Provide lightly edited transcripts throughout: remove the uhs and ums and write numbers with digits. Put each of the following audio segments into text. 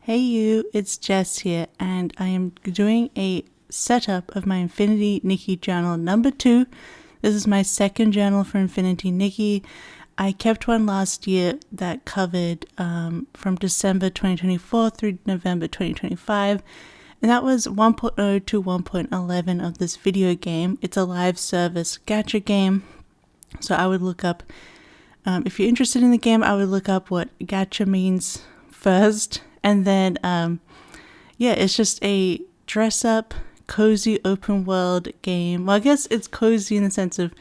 Hey you, it's Jess here, and I am doing a setup of my Infinity Nikki journal number 2. This is my second journal for Infinity Nikki. I kept one last year that covered from December 2024 through November 2025, and that was 1.0 to 1.11 of this video game. It's a live service gacha game, so I would look up, if you're interested in the game, I would look up what gacha means first. And then, it's just a dress-up, cozy, open-world game. Well, I guess it's cozy in the sense of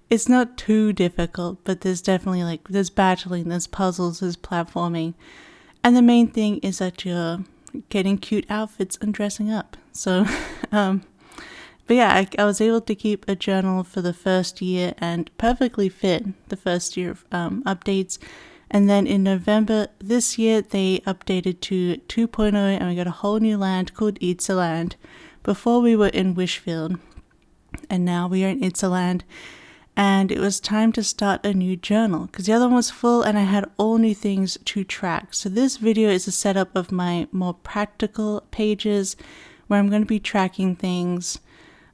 it's not too difficult, but there's definitely, there's battling, there's puzzles, there's platforming. And the main thing is that you're getting cute outfits and dressing up. So, but yeah, I was able to keep a journal for the first year and perfectly fit the first year of updates. And then in November this year, they updated to 2.0 and we got a whole new land called Itzaland. Before we were in Wishfield, and now we are in Itzaland. And it was time to start a new journal because the other one was full and I had all new things to track. So this video is a setup of my more practical pages where I'm going to be tracking things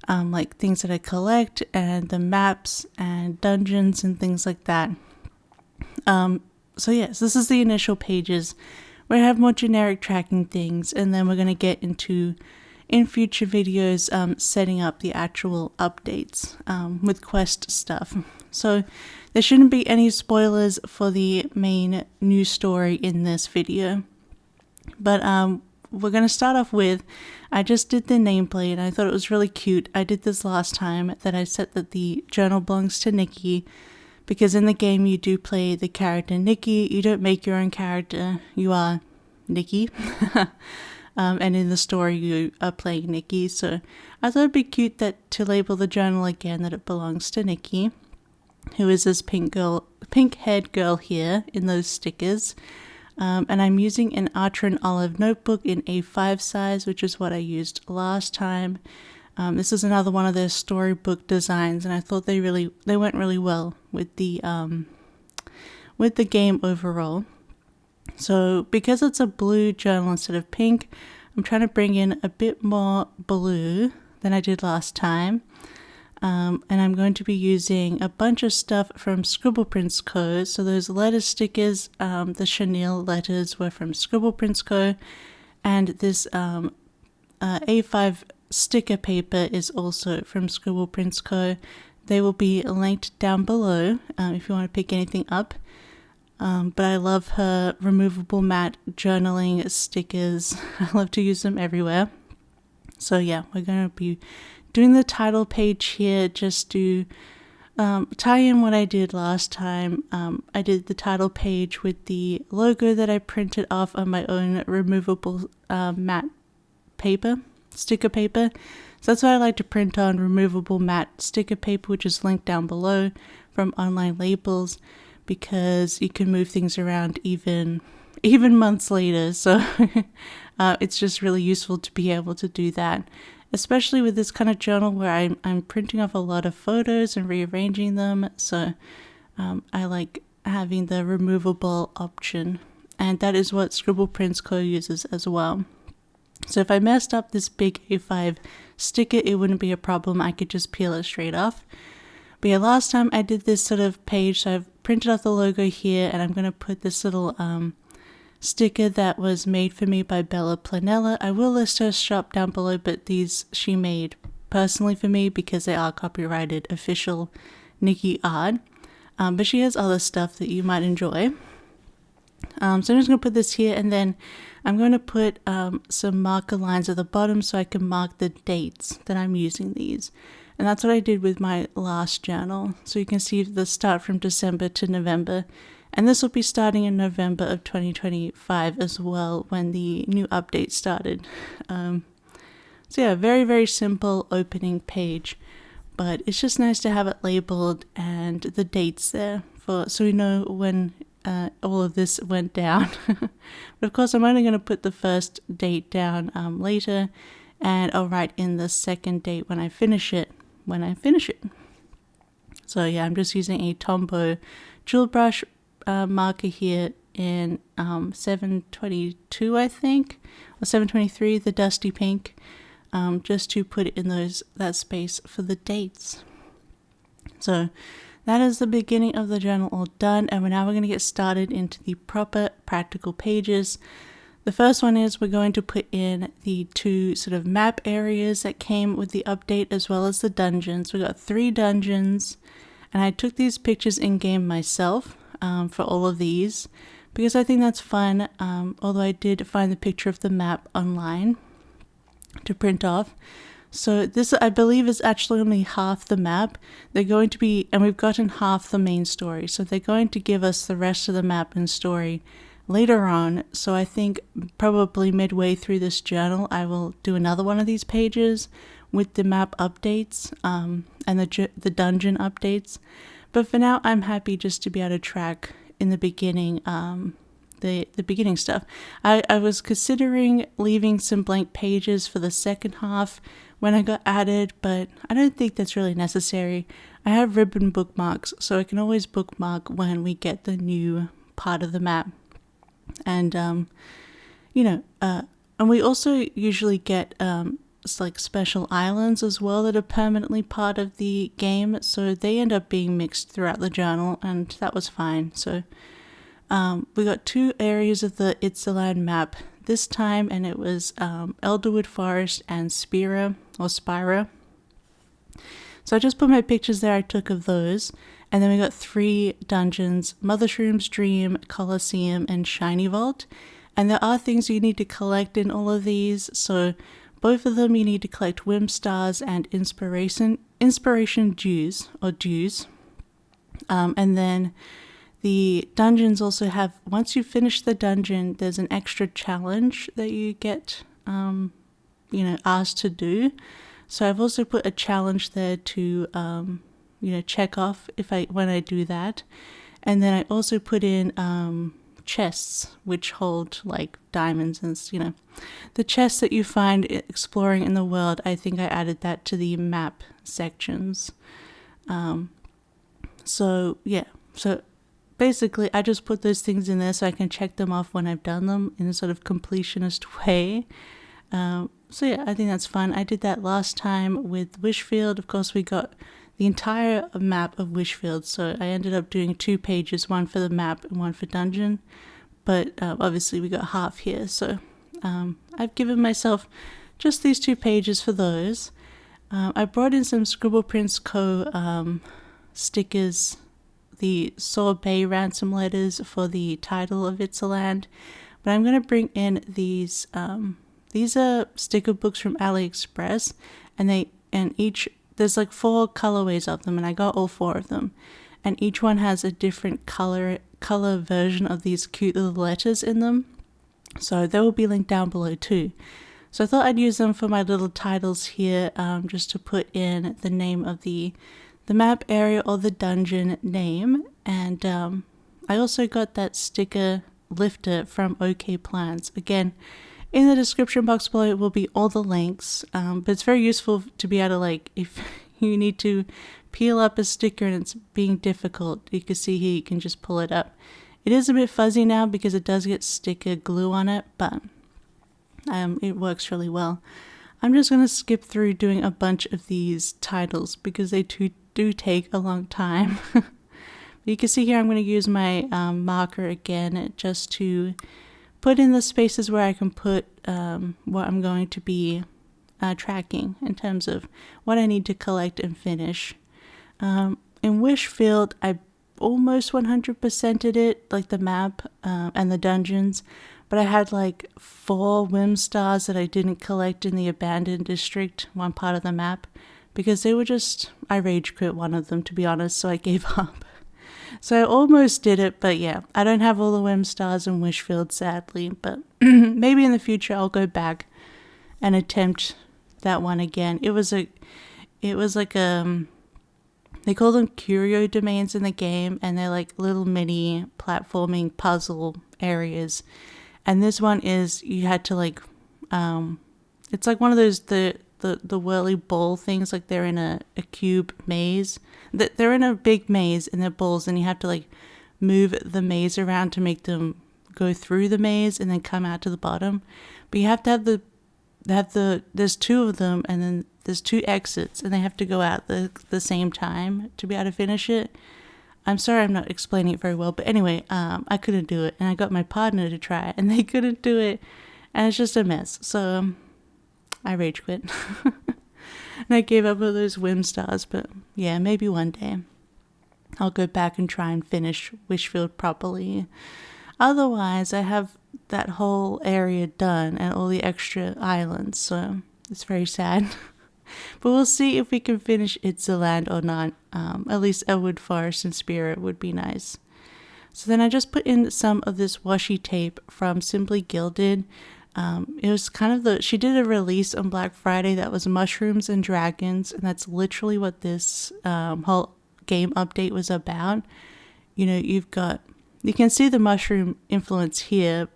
like things that I collect and the maps and dungeons and things like that. So yes, this is the initial pages where I have more generic tracking things, and then we're going to get into, in future videos, setting up the actual updates with quest stuff. So there shouldn't be any spoilers for the main news story in this video. But we're going to start off with, I just did the nameplate and I thought it was really cute. I did this last time that I set that the journal belongs to Nikki. Because in the game you do play the character Nikki, you don't make your own character, you are Nikki. And in the story you are playing Nikki, so I thought it'd be cute that to label the journal again that it belongs to Nikki, who is this pink-haired girl here in those stickers. And I'm using an Archer & Olive notebook in A5 size, which is what I used last time. This is another one of their storybook designs, and I thought they went really well with the game overall. So because it's a blue journal instead of pink, I'm trying to bring in a bit more blue than I did last time. And I'm going to be using a bunch of stuff from Scribble Prints Co. So those letter stickers, the chenille letters were from Scribble Prints Co. And this A5 sticker paper is also from Scribble Prints Co. They will be linked down below if you want to pick anything up. But I love her removable matte journaling stickers. I love to use them everywhere. So yeah, we're going to be doing the title page here just to tie in what I did last time. I did the title page with the logo that I printed off on my own removable matte paper. Sticker paper. So that's what I like to print on, removable matte sticker paper, which is linked down below from Online Labels, because you can move things around even months later. So it's just really useful to be able to do that, especially with this kind of journal where I'm printing off a lot of photos and rearranging them. So I like having the removable option, and that is what Scribble Prints Co uses as well. So if I messed up this big A5 sticker, it wouldn't be a problem. I could just peel it straight off. But yeah, last time I did this sort of page, so I've printed off the logo here, and I'm going to put this little sticker that was made for me by Planella. I will list her shop down below, but these she made personally for me because they are copyrighted official Nikki art. But she has other stuff that you might enjoy. So I'm just going to put this here, and then I'm going to put some marker lines at the bottom so I can mark the dates that I'm using these. And that's what I did with my last journal. So you can see the start from December to November. And this will be starting in November of 2025 as well, when the new update started. So yeah, very, very simple opening page. But it's just nice to have it labeled and the dates there so we know when all of this went down. But of course I'm only going to put the first date down later, and I'll write in the second date when I finish it. So yeah, I'm just using a Tombow jewel brush marker here in 722, I think, or 723, the dusty pink, just to put it in that space for the dates. So that is the beginning of the journal all done, and now we're going to get started into the proper practical pages. The first one is we're going to put in the 2 sort of map areas that came with the update, as well as the dungeons. We got 3 dungeons, and I took these pictures in-game myself for all of these because I think that's fun, although I did find the picture of the map online to print off. So this, I believe, is actually only half the map. They're going to be, and we've gotten half the main story, so they're going to give us the rest of the map and story later on. So I think probably midway through this journal I will do another one of these pages with the map updates and the dungeon updates. But for now I'm happy just to be able to track in the beginning the beginning stuff. I was considering leaving some blank pages for the second half when I got added, but I don't think that's really necessary. I have ribbon bookmarks, so I can always bookmark when we get the new part of the map. And and we also usually get like special islands as well that are permanently part of the game, so they end up being mixed throughout the journal, and that was fine. So we got 2 areas of the Itzaland map this time, and it was Elderwood Forest and Spira. So I just put my pictures there I took of those. And then we got 3 dungeons: Mothershroom's Dream, Colosseum, and Shiny Vault. And there are things you need to collect in all of these. So both of them you need to collect Whim Stars and Inspiration Dues, or Dues. And then the dungeons also have, once you finish the dungeon, there's an extra challenge that you get, asked to do. So I've also put a challenge there to check off when I do that. And then I also put in chests which hold like diamonds and the chests that you find exploring in the world. I think I added that to the map sections. So basically I just put those things in there so I can check them off when I've done them in a sort of completionist way. I think that's fun. I did that last time with Wishfield. Of course, we got the entire map of Wishfield, so I ended up doing 2 pages, one for the map and one for dungeon. But obviously we got half here, so I've given myself just these 2 pages for those. I brought in some Scribble Prints Co. Stickers, the Sorbet ransom letters for the title of Itzaland, but I'm going to bring in these. These are sticker books from AliExpress, and there's like 4 colorways of them, and I got all 4 of them, and each one has a different color version of these cute little letters in them. So they will be linked down below too. So I thought I'd use them for my little titles here, just to put in the name of the map area or the dungeon name. And I also got that sticker lifter from OK Plans. Again, in the description box below will be all the links, but it's very useful to be able to, if you need to peel up a sticker and it's being difficult, you can see here you can just pull it up. It is a bit fuzzy now because it does get sticker glue on it, but it works really well. I'm just going to skip through doing a bunch of these titles because they do take a long time. You can see here I'm going to use my marker again just to put in the spaces where I can put what I'm going to be tracking in terms of what I need to collect and finish. In Wishfield, I almost 100%ed it, like the map and the dungeons, but I had like 4 Whim Stars that I didn't collect in the abandoned district, one part of the map, because they were just, I rage quit one of them, to be honest, so I gave up. So I almost did it, but yeah, I don't have all the Whim Stars in Wishfield, sadly, but maybe in the future I'll go back and attempt that one again. It was like they call them curio domains in the game, and they're like little mini platforming puzzle areas. And this one is, you had to like, it's like one of those, the whirly ball things, like they're in a cube maze. They're in a big maze and they're balls, and you have to like move the maze around to make them go through the maze and then come out to the bottom. But you have to have there's two of them, and then there's two exits, and they have to go out the same time to be able to finish it. I'm sorry I'm not explaining it very well, but anyway, I couldn't do it, and I got my partner to try it, and they couldn't do it, and it's just a mess. So I rage quit. And I gave up all those whim stars, but yeah, maybe one day I'll go back and try and finish Wishfield properly. Otherwise, I have that whole area done and all the extra islands, so it's very sad. But we'll see if we can finish Itzaland or not. At least Elwood Forest and Spirit would be nice. So then I just put in some of this washi tape from Simply Gilded. It was kind of she did a release on Black Friday that was mushrooms and dragons, and that's literally what this whole game update was about. You know, you can see the mushroom influence here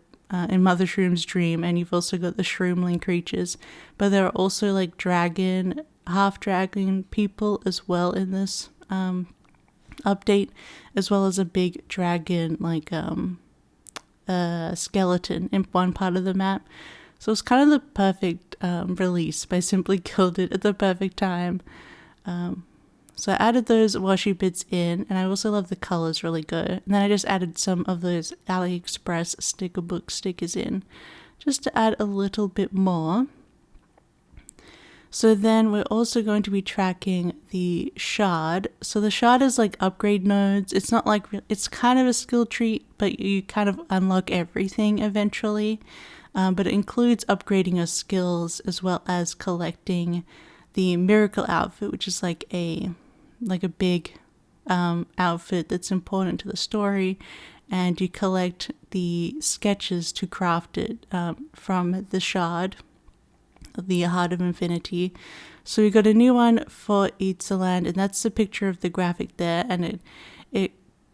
in Mother Shroom's dream, and you've also got the shroomling creatures, but there are also like dragon, half dragon people as well in this update, as well as a big dragon like skeleton in one part of the map. So it's kind of the perfect release by Simply Gilded at the perfect time. So I added those washi bits in, and I also love the colors really good. And then I just added some of those AliExpress sticker book stickers in, just to add a little bit more. So then we're also going to be tracking the shard. So the shard is like upgrade nodes. It's not like, it's kind of a skill tree, but you kind of unlock everything eventually. But it includes upgrading your skills as well as collecting the miracle outfit, which is like a big outfit that's important to the story, and you collect the sketches to craft it from the shard, the Heart of Infinity. So we got a new one for Itzaland, and that's the picture of the graphic there, and it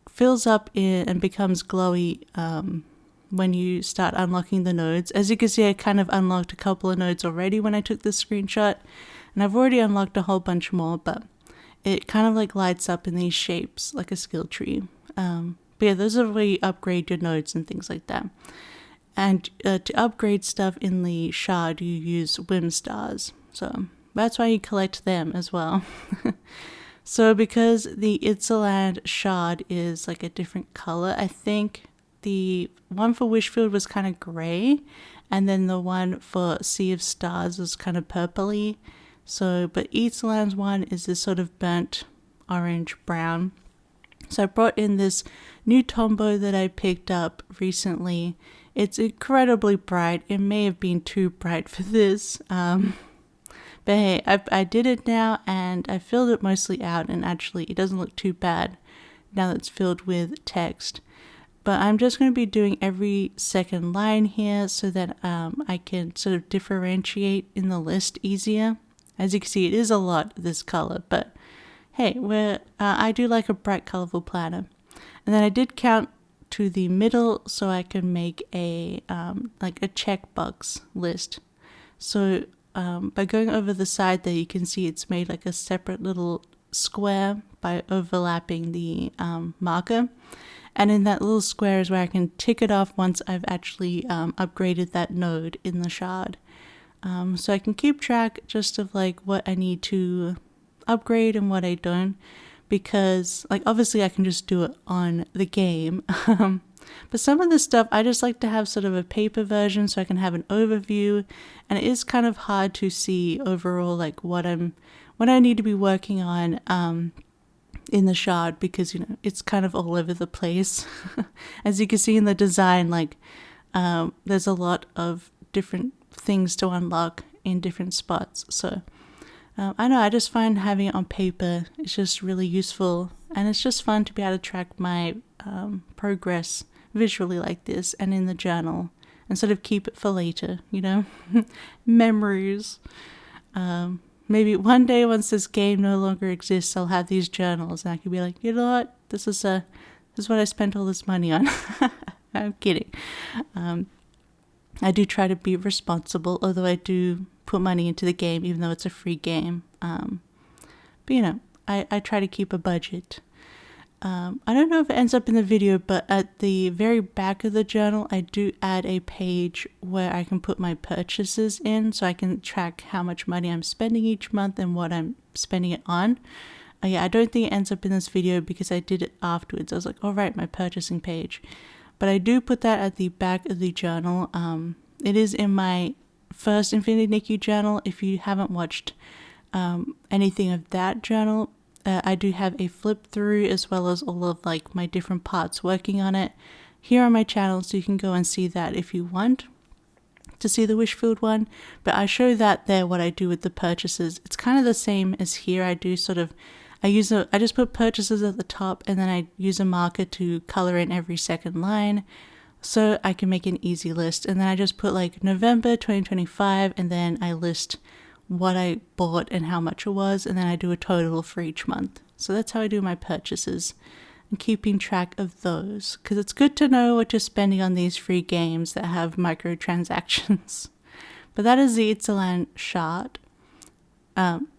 fills up and becomes glowy when you start unlocking the nodes. As you can see, I kind of unlocked a couple of nodes already when I took this screenshot, and I've already unlocked a whole bunch more, but it kind of like lights up in these shapes like a skill tree. But yeah, those are where you upgrade your nodes and things like that. And to upgrade stuff in the shard, you use whim stars. So that's why you collect them as well. So because the Itzaland shard is like a different color, I think the one for Wishfield was kind of gray, and then the one for Sea of Stars was kind of purpley. So, but Itzaland's one is this sort of burnt orange brown. So I brought in this new Tombow that I picked up recently. It's incredibly bright. It may have been too bright for this. But hey, I did it now, and I filled it mostly out, and actually it doesn't look too bad now that it's filled with text. But I'm just going to be doing every second line here so that I can sort of differentiate in the list easier. As you can see, it is a lot, this color, but hey, I do like a bright, colorful planner. And then I did count to the middle so I can make a like a checkbox list. So by going over the side there, you can see it's made like a separate little square by overlapping the marker. And in that little square is where I can tick it off once I've actually upgraded that node in the shard. So I can keep track just of like what I need to upgrade and what I don't, because like obviously I can just do it on the game. But some of this stuff I just like to have sort of a paper version so I can have an overview, and it is kind of hard to see overall like what I need to be working on in the shard, because you know it's kind of all over the place. As you can see in the design, like there's a lot of different things to unlock in different spots. So I know I just find having it on paper is just really useful, and it's just fun to be able to track my progress visually like this and in the journal, and sort of keep it for later, you know. Memories. Maybe one day once this game no longer exists, I'll have these journals and I can be like, you know what, this is what I spent all this money on. I'm kidding. I do try to be responsible, although I do put money into the game, even though it's a free game. But you know, I try to keep a budget. I don't know if it ends up in the video, but at the very back of the journal, I do add a page where I can put my purchases in so I can track how much money I'm spending each month and what I'm spending it on. Yeah, I don't think it ends up in this video because I did it afterwards. I was like, all right, my purchasing page. But I do put that at the back of the journal. It is in my first Infinity Nikki journal. If you haven't watched anything of that journal, I do have a flip through as well as all of like my different parts working on it here on my channel, so you can go and see that if you want to see the wish-filled one. But I show that there, what I do with the purchases. It's kind of the same as here. I just put purchases at the top, and then I use a marker to color in every second line so I can make an easy list. And then I just put like November 2025, and then I list what I bought and how much it was, and then I do a total for each month. So that's how I do my purchases and keeping track of those, because it's good to know what you're spending on these free games that have microtransactions. But that is the Itzaland chart.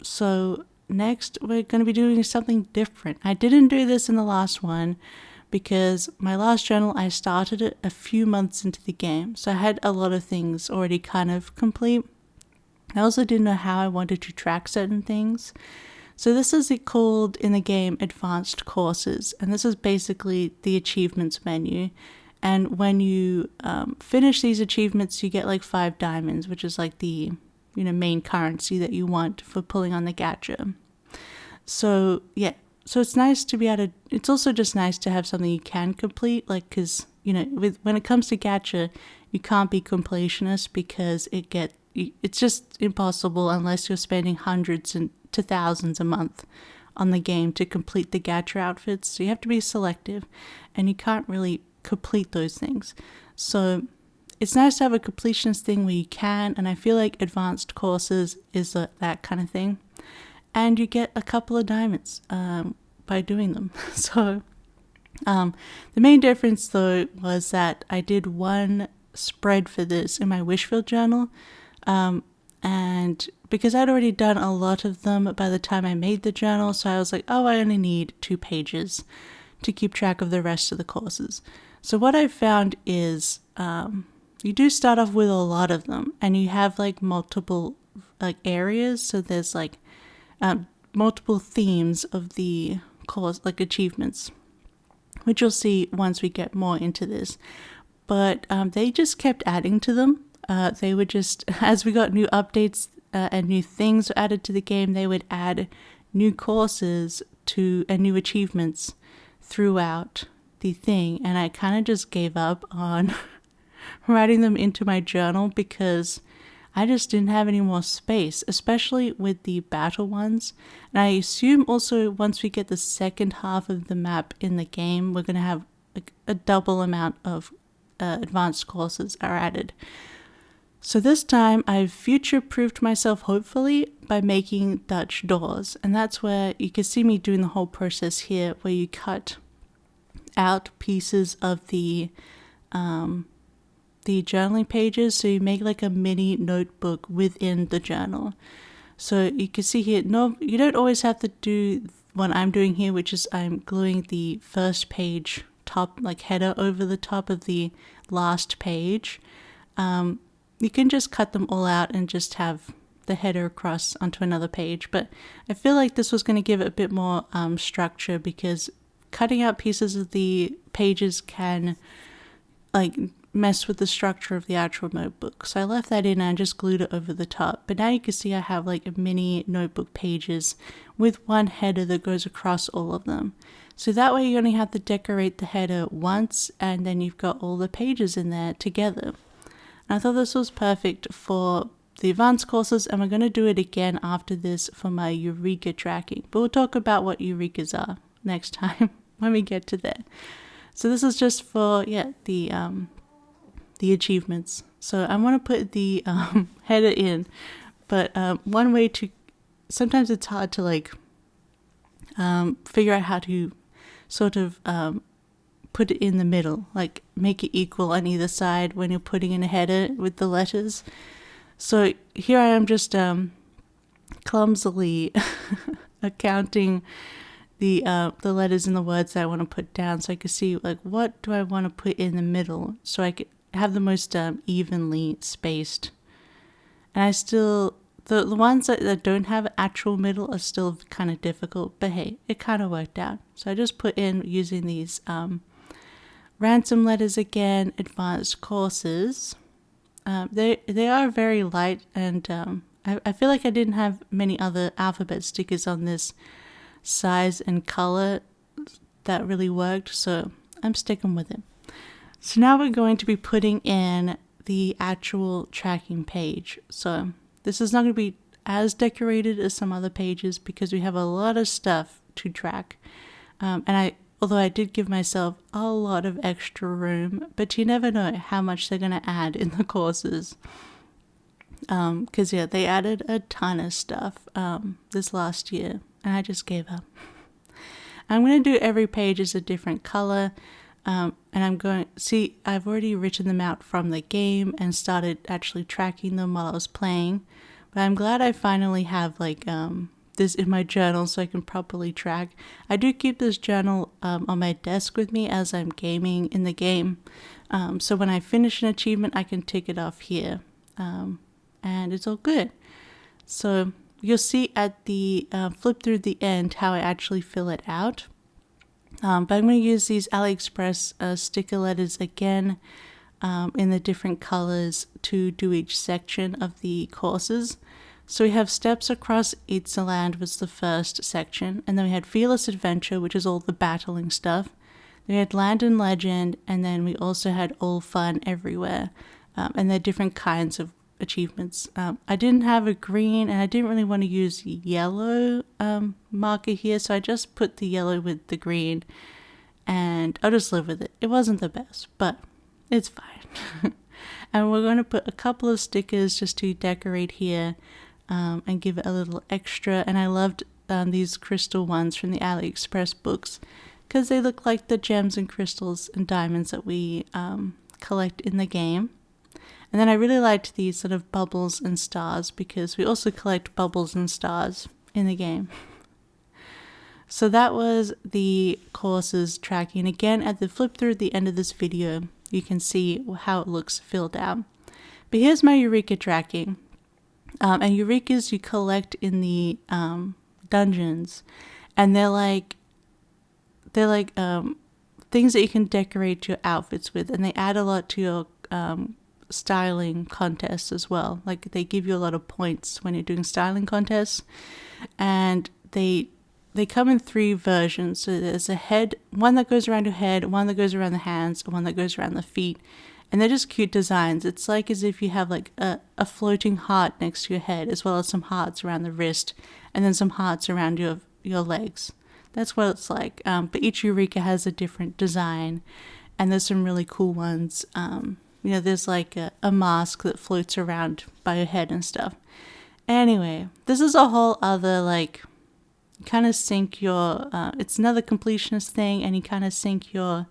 So next we're going to be doing something different. I didn't do this in the last one because my last journal, I started it a few months into the game, so I had a lot of things already kind of complete. I also didn't know how I wanted to track certain things. So this is called in the game Advanced Courses, and this is basically the achievements menu. And when you finish these achievements, you get like 5 diamonds, which is like the main currency that you want for pulling on the gacha. So yeah, so it's nice to be able to, it's also just nice to have something you can complete, like, because when it comes to gacha, you can't be completionist because it's just impossible unless you're spending hundreds to thousands a month on the game to complete the gacha outfits. So you have to be selective, and you can't really complete those things. So it's nice to have a completionist thing where you can, and I feel like Advanced Courses is that kind of thing. And you get a couple of diamonds by doing them. So the main difference though was that I did one spread for this in my Wishful journal. And because I'd already done a lot of them by the time I made the journal, so I was like, oh, I only need 2 pages to keep track of the rest of the courses. So what I found is you do start off with a lot of them, and you have like multiple like areas. So there's like multiple themes of the course, like achievements, which you'll see once we get more into this. But they just kept adding to them. They would just, as we got new updates and new things added to the game, they would add new courses and new achievements throughout the thing. And I kind of just gave up on writing them into my journal because I just didn't have any more space, especially with the battle ones. And I assume also once we get the second half of the map in the game, we're going to have like a double amount of advanced courses are added. So this time I've future-proofed myself, hopefully, by making Dutch doors. And that's where you can see me doing the whole process here, where you cut out pieces of the journaling pages. So you make like a mini notebook within the journal. So you can see here, no, you don't always have to do what I'm doing here, which is I'm gluing the first page top, like header over the top of the last page. You can just cut them all out and just have the header across onto another page. But I feel like this was going to give it a bit more structure, because cutting out pieces of the pages can like mess with the structure of the actual notebook. So I left that in and just glued it over the top. But now you can see I have like a mini notebook pages with one header that goes across all of them. So that way you only have to decorate the header once, and then you've got all the pages in there together. I thought this was perfect for the advanced courses, and we're going to do it again after this for my Eureka tracking. But we'll talk about what Eurekas are next time when we get to that. So this is just for, the achievements. So I want to put the header in, but one way to, sometimes it's hard to like figure out how to sort of put it in the middle, like make it equal on either side when you're putting in a header with the letters. So here I am just clumsily counting the letters and the words that I want to put down, so I could see like what do I want to put in the middle, so I could have the most evenly spaced. And I still, the ones that don't have actual middle are still kind of difficult, but hey, it kind of worked out. So I just put in using these ransom letters again, advanced courses. They are very light, and I feel like I didn't have many other alphabet stickers on this size and color that really worked, so I'm sticking with it. So now we're going to be putting in the actual tracking page. So this is not going to be as decorated as some other pages because we have a lot of stuff to track. Although I did give myself a lot of extra room, but you never know how much they're going to add in the courses. Because yeah, they added a ton of stuff this last year, and I just gave up. I'm going to do every page as a different color, and I'm going to see, I've already written them out from the game and started actually tracking them while I was playing. But I'm glad I finally have like this in my journal so I can properly track. I do keep this journal on my desk with me as I'm gaming in the game. So when I finish an achievement, I can tick it off here. And it's all good. So you'll see at the flip through the end how I actually fill it out. But I'm going to use these AliExpress sticker letters again in the different colors to do each section of the courses. So we have Steps Across Itzaland was the first section, and then we had Fearless Adventure, which is all the battling stuff. Then we had Land and Legend, and then we also had All Fun Everywhere, and they're different kinds of achievements. I didn't have a green, and I didn't really want to use yellow marker here, so I just put the yellow with the green, and I'll just live with it. It wasn't the best, but it's fine. And we're going to put a couple of stickers just to decorate here and give it a little extra. And I loved these crystal ones from the AliExpress books because they look like the gems and crystals and diamonds that we collect in the game. And then I really liked these sort of bubbles and stars because we also collect bubbles and stars in the game. So that was the courses tracking. Again, at the flip through at the end of this video, you can see how it looks filled out. But here's my Eureka tracking. And Eurekas you collect in the dungeons. And they're like things that you can decorate your outfits with. And they add a lot to your styling contests as well. Like they give you a lot of points when you're doing styling contests, and they come in 3 versions. So there's a head, one that goes around your head, one that goes around the hands, and one that goes around the feet, and they're just cute designs. It's like as if you have like a floating heart next to your head, as well as some hearts around the wrist, and then some hearts around your legs. That's what it's like. But each Eureka has a different design, and there's some really cool ones. There's like a mask that floats around by your head and stuff. Anyway, this is a whole other like kind of sink your it's another completionist thing, and you kind of sink your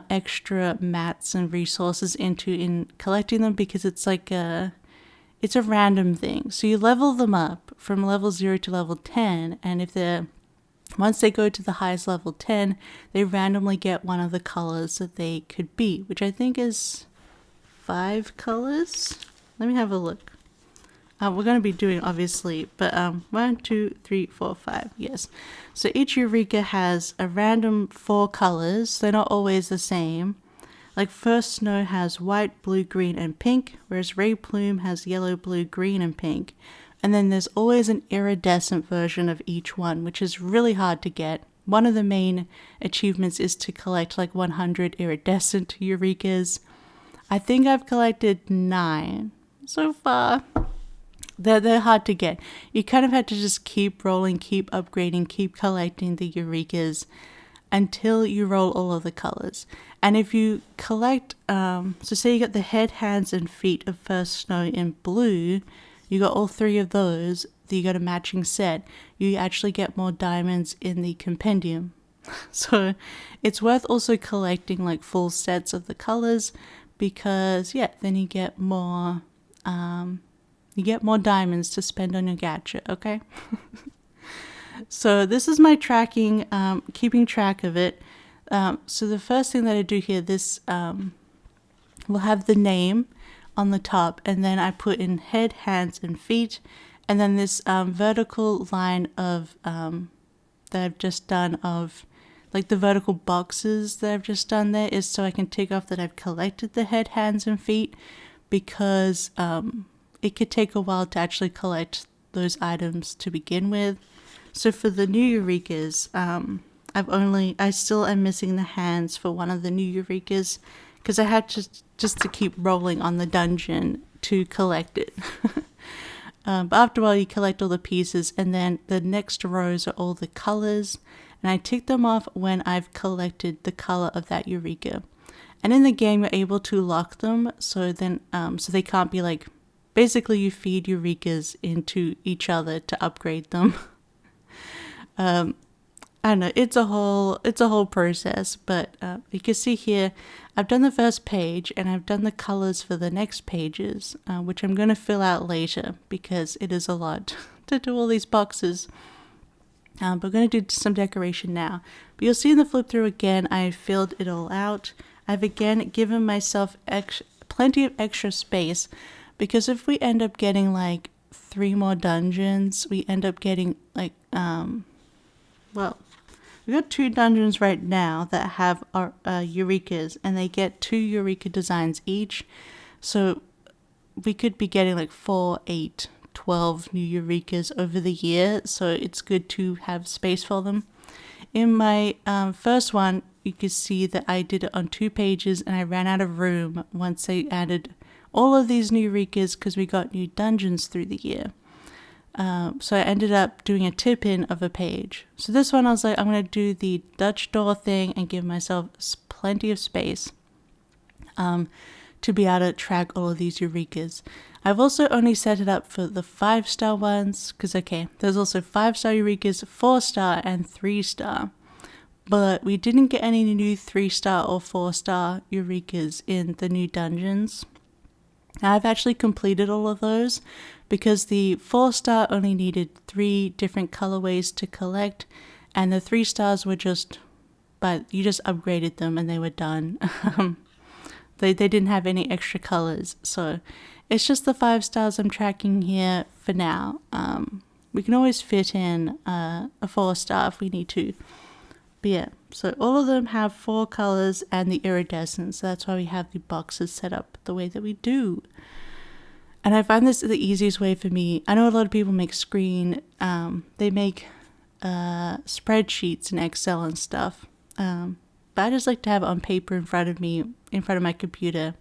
extra mats and resources into in collecting them, because it's like it's a random thing. So you level them up from level 0 to level 10, and once they go to the highest level 10, they randomly get one of the colors that they could be, which I think is 5 colors. Let me have a look. We're going to be doing obviously, but 1, 2, 3, 4, 5. Yes. So each Eureka has a random 4 colors. They're not always the same. Like First Snow has white, blue, green, and pink, whereas Ray Plume has yellow, blue, green, and pink. And then there's always an iridescent version of each one, which is really hard to get. One of the main achievements is to collect like 100 iridescent Eurekas. I think I've collected 9 so far. They're hard to get. You kind of had to just keep rolling, keep upgrading, keep collecting the Eurekas until you roll all of the colors. And if you collect, so say you got the head, hands, and feet of First Snow in blue, you got all 3 of those, you got a matching set, you actually get more diamonds in the compendium. So it's worth also collecting like full sets of the colors, because then you get more diamonds to spend on your gadget, okay? So this is my tracking, keeping track of it. So the first thing that I do here, this will have the name on the top, and then I put in head, hands, and feet, and then this vertical line of that I've just done of like the vertical boxes that I've just done there is so I can tick off that I've collected the head, hands, and feet, because it could take a while to actually collect those items to begin with. So for the new Eureka's, I still am missing the hands for one of the new Eureka's, because I had just to keep rolling on the dungeon to collect it. But after a while you collect all the pieces, and then the next rows are all the colors, and I tick them off when I've collected the color of that Eureka. And in the game you're able to lock them, so then so they can't be like, basically you feed Eurekas into each other to upgrade them. I don't know, it's a whole process, but you can see here I've done the first page and I've done the colors for the next pages, which I'm going to fill out later because it is a lot to do all these boxes. But we're going to do some decoration now. But you'll see in the flip through again, I filled it all out. I've again given myself plenty of extra space, because if we end up getting like 3 more dungeons, we end up getting like, well, we got 2 dungeons right now that have our Eurekas, and they get 2 Eureka designs each. So we could be getting like 4, 8, 12 new Eurekas over the year. So it's good to have space for them. In my first one, you can see that I did it on 2 pages, and I ran out of room once I added all of these new Eurekas because we got new dungeons through the year. So I ended up doing a tip-in of a page. So this one I was like, I'm going to do the Dutch door thing and give myself plenty of space to be able to track all of these Eurekas. I've also only set it up for the 5-star ones, because okay, there's also 5-star Eurekas, 4-star, and 3-star. But we didn't get any new 3-star or 4-star Eurekas in the new dungeons. I've actually completed all of those because the 4-star only needed 3 different colorways to collect, and the 3 stars were just, but you just upgraded them and they were done. They didn't have any extra colors, so it's just the 5 stars I'm tracking here for now. We can always fit in a 4-star if we need to. But yeah, so all of them have 4 colors and the iridescence. So that's why we have the boxes set up the way that we do. And I find this the easiest way for me. I know a lot of people make they make spreadsheets in Excel and stuff. But I just like to have it on paper in front of me, in front of my computer.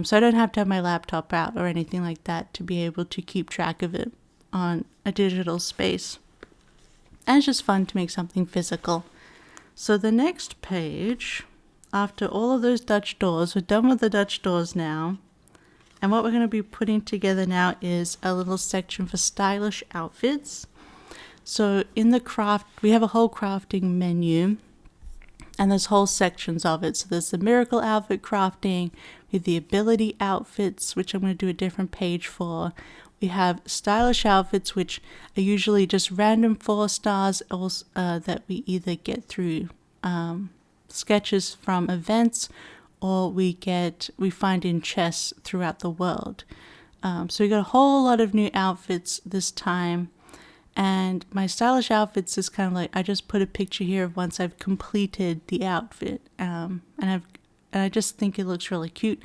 So I don't have to have my laptop out or anything like that to be able to keep track of it on a digital space. And it's just fun to make something physical. So the next page, after all of those Dutch doors, we're done with the Dutch doors now. And what we're going to be putting together now is a little section for stylish outfits. So in the craft, we have a whole crafting menu, and there's whole sections of it. So there's the miracle outfit crafting, we have the ability outfits, which I'm going to do a different page for. We have stylish outfits, which are usually just random 4 stars that we either get through sketches from events, or we find in chests throughout the world. So we got a whole lot of new outfits this time. And my stylish outfits is kind of like, I just put a picture here of once I've completed the outfit. And I just think it looks really cute.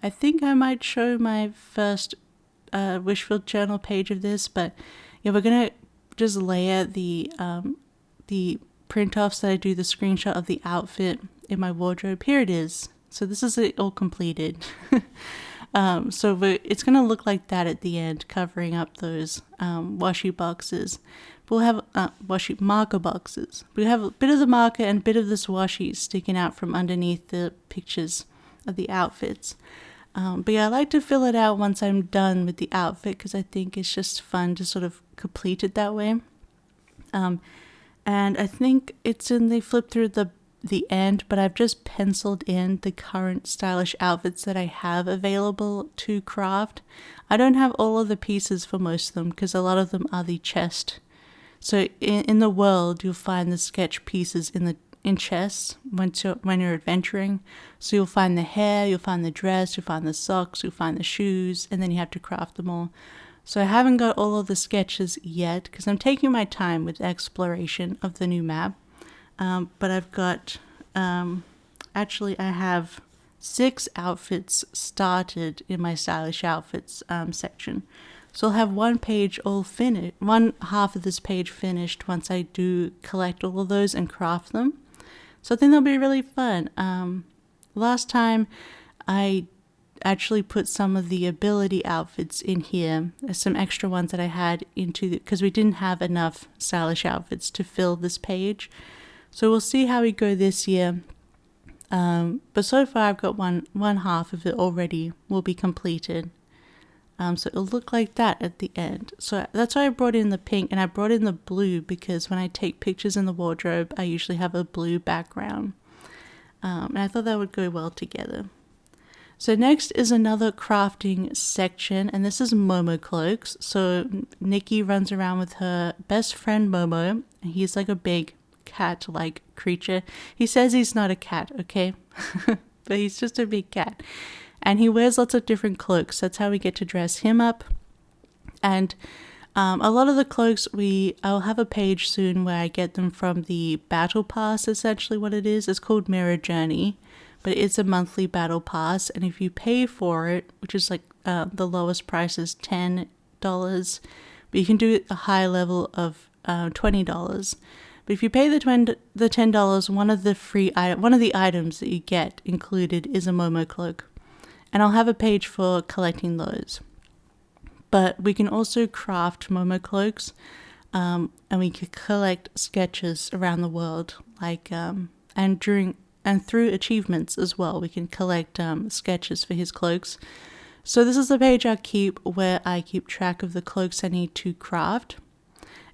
I think I might show my first Wishful journal page of this, but yeah, we're gonna just layer the print offs that I do the screenshot of the outfit in my wardrobe. Here it is. So this is it all completed. So it's gonna look like that at the end, covering up those washi boxes. We'll have washi marker boxes. We have a bit of the marker and a bit of this washi sticking out from underneath the pictures of the outfits. But yeah, I like to fill it out once I'm done with the outfit because I think it's just fun to sort of complete it that way. And I think it's in the flip through the end, but I've just penciled in the current stylish outfits that I have available to craft. I don't have all of the pieces for most of them because a lot of them are the chest So in the world, you'll find the sketch pieces in chests when you're adventuring. So you'll find the hair, you'll find the dress, you'll find the socks, you'll find the shoes, and then you have to craft them all. So I haven't got all of the sketches yet because I'm taking my time with exploration of the new map. But I've got, actually I have 6 outfits started in my stylish outfits section. So I'll have one page all finished, one half of this page finished once I do collect all of those and craft them. So I think that'll be really fun. Last time I actually put some of the ability outfits in here. There's some extra ones that I had because we didn't have enough stylish outfits to fill this page. So we'll see how we go this year. But so far I've got one half of it already will be completed. So it'll look like that at the end. So that's why I brought in the pink, and I brought in the blue because when I take pictures in the wardrobe, I usually have a blue background. And I thought that would go well together. So next is another crafting section, and this is Momo cloaks. So Nikki runs around with her best friend Momo, and he's like a big cat-like creature. He says he's not a cat, okay? But he's just a big cat. And he wears lots of different cloaks. That's how we get to dress him up. And a lot of the cloaks, I'll have a page soon where I get them from the battle pass, essentially what it is. It's called Mirror Journey, but it's a monthly battle pass. And if you pay for it, which is like the lowest price is $10, but you can do a high level of $20. But if you pay the $10, one of the items that you get included is a Momo cloak. And I'll have a page for collecting those. But we can also craft Momo cloaks, and we can collect sketches around the world, and through achievements as well. We can collect sketches for his cloaks. So this is the page I keep where I keep track of the cloaks I need to craft.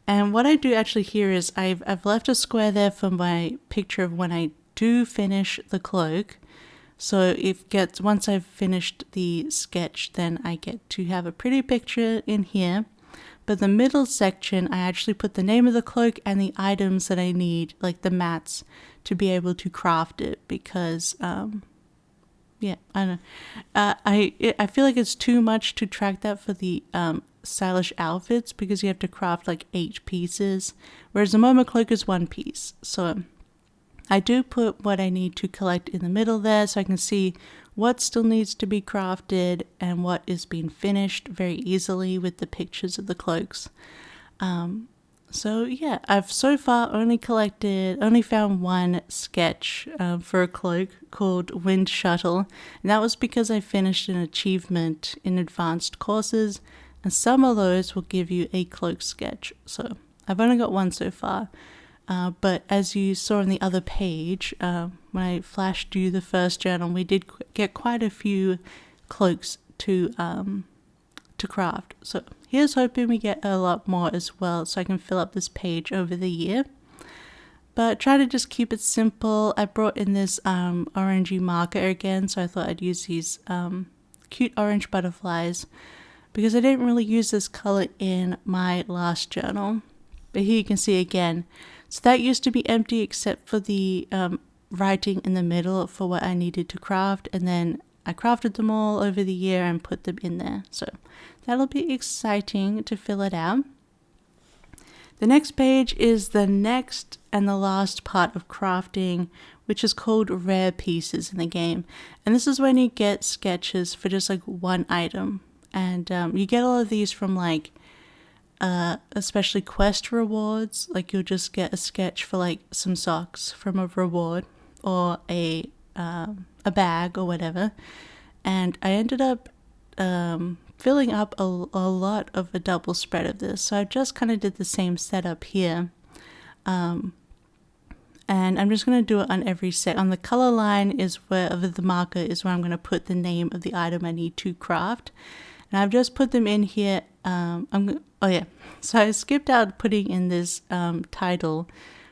And what I do actually here is I've left a square there for my picture of when I do finish the cloak. So once I've finished the sketch, then I get to have a pretty picture in here. But the middle section, I actually put the name of the cloak and the items that I need, like the mats, to be able to craft it. Because, I don't know. I feel like it's too much to track that for the stylish outfits because you have to craft like 8 pieces, whereas the Momo cloak is 1 piece. So I do put what I need to collect in the middle there so I can see what still needs to be crafted and what is being finished very easily with the pictures of the cloaks. So yeah, I've so far only found 1 sketch for a cloak called Wind Shuttle, and that was because I finished an achievement in advanced courses, and some of those will give you a cloak sketch. So I've only got 1 so far. But as you saw on the other page, when I flashed you the first journal, we did get quite a few cloaks to craft. So here's hoping we get a lot more as well, so I can fill up this page over the year. But try to just keep it simple. I brought in this orangey marker again, so I thought I'd use these cute orange butterflies because I didn't really use this color in my last journal. But here you can see again. So that used to be empty except for the writing in the middle for what I needed to craft. And then I crafted them all over the year and put them in there. So that'll be exciting to fill it out. The next page is the next and the last part of crafting, which is called rare pieces in the game. And this is when you get sketches for just like 1 item. And you get all of these from like especially quest rewards. Like you'll just get a sketch for like some socks from a reward or a bag or whatever. And I ended up filling up a lot of a double spread of this. So I just kind of did the same setup here. And I'm just going to do it on every set. On the color line is where the marker is where I'm going to put the name of the item I need to craft. And I've just put them in here. So I skipped out putting in this title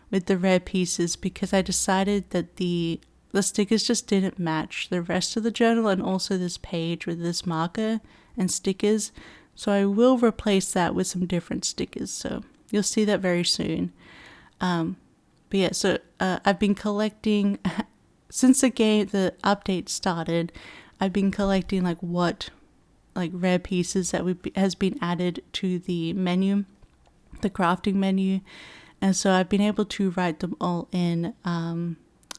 with the rare pieces because I decided that the stickers just didn't match the rest of the journal and also this page with this marker and stickers. So I will replace that with some different stickers. So you'll see that very soon. But yeah, so I've been collecting since the update started. I've been collecting like rare pieces that has been added to the menu, the crafting menu, and so I've been able to write them all in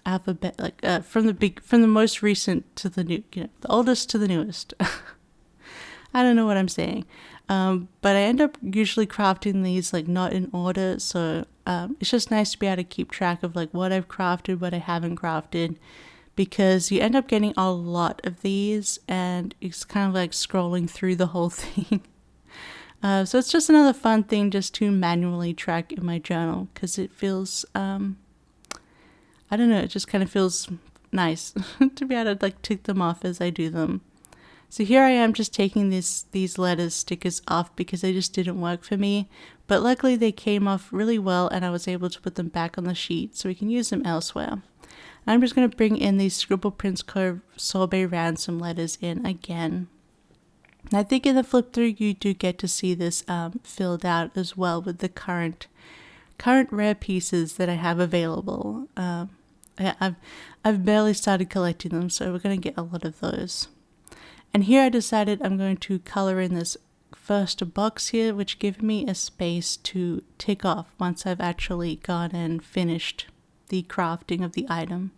alphabet, from the most recent to the new, the oldest to the newest. I don't know what I'm saying, but I end up usually crafting these like not in order, so it's just nice to be able to keep track of like what I've crafted, what I haven't crafted, because you end up getting a lot of these and it's kind of like scrolling through the whole thing. So it's just another fun thing just to manually track in my journal, because it feels, I don't know, it just kind of feels nice to be able to like tick them off as I do them. So here I am just taking these letters stickers off because they just didn't work for me. But luckily they came off really well and I was able to put them back on the sheet so we can use them elsewhere. I'm just going to bring in these Scribble Prints Co Sorbet Ransom letters in again. And I think in the flip through you do get to see this filled out as well with the current rare pieces that I have available. I've barely started collecting them, so we're going to get a lot of those. And here I decided I'm going to color in this first box here, which gives me a space to tick off once I've actually gone and finished the crafting of the item.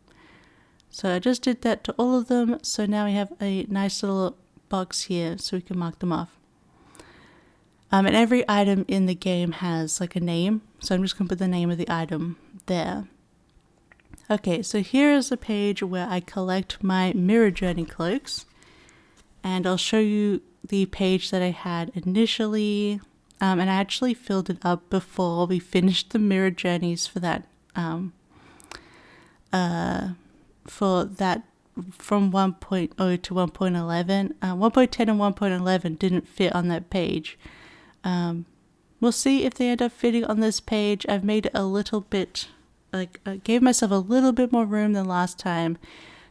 So I just did that to all of them, so now we have a nice little box here so we can mark them off. And every item in the game has like a name, so I'm just going to put the name of the item there. Okay, so here is a page where I collect my Mirror Journey cloaks. And I'll show you the page that I had initially. And I actually filled it up before we finished the mirror journeys for that. From 1.0 to 1.11. 1.10 and 1.11 didn't fit on that page. We'll see if they end up fitting on this page. I've made it a little bit, gave myself a little bit more room than last time